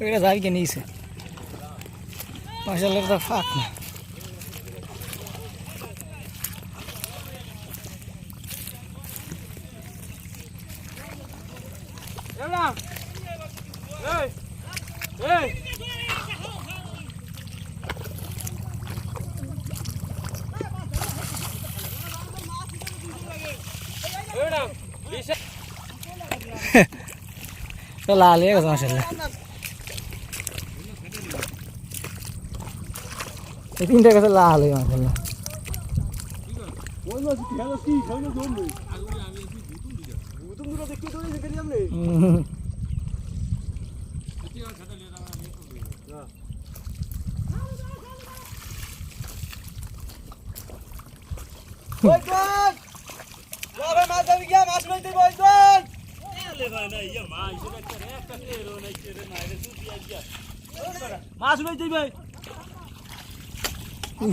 এটা যাবি কে নিয়েছে মাশাআল্লাহ তো ফাঁক না লাল হয়ে গেছে মাশাআল্লাহ এই তিনটা গেছে লাল হয়ে মাশাআল্লাহ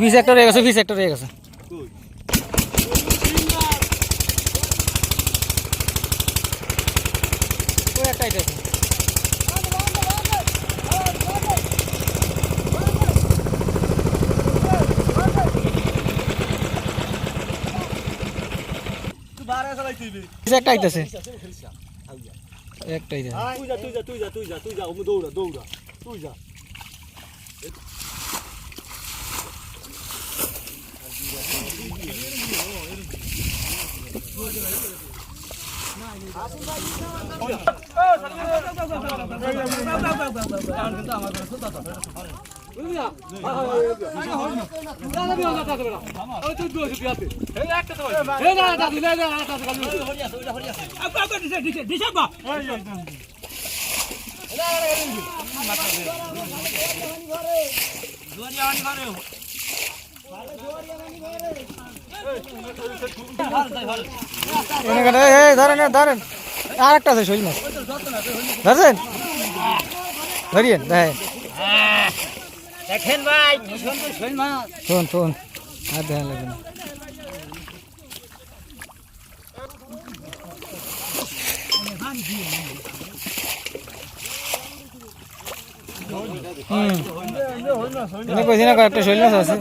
বিশ হেক্টর হয়ে গেছে 20 হেক্টর হয়ে গেছে একটাই দেখো একটা আইতাছে একটাই যা তুই যা দৌড়া তুই যা ধরেন আর একটা আছে শৈল মাছ ধরছেন ধরিয়েন দেখেন ভাই শৈল মাছ শোন আর দেখেন লাগবে না একটা শৈল মাছ আছে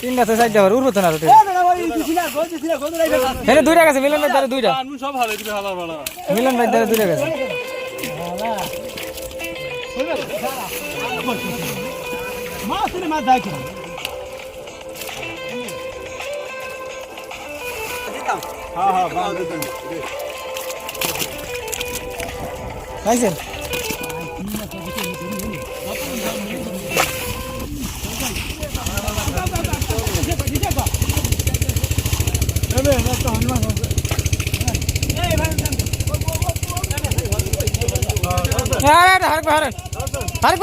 তিনটা চারটা উড়বো তো না দুইটা গেছে মিলন ভাই দুইটা মিলন ভাই দুইটা গেছে পাইছেন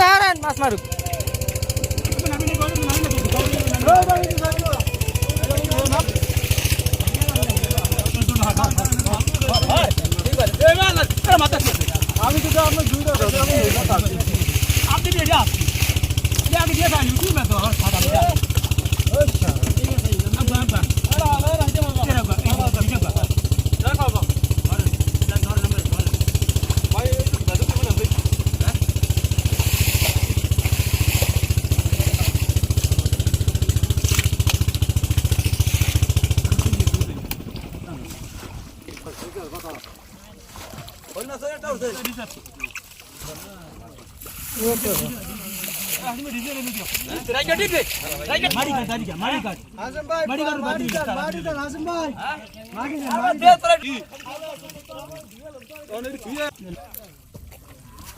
হারেন মাছ মারুক আমি তো আপনার দুইটা আপনি দিয়ে যান আগে দিয়ে যান ইউটিউব में तो खाता नहीं अच्छा अब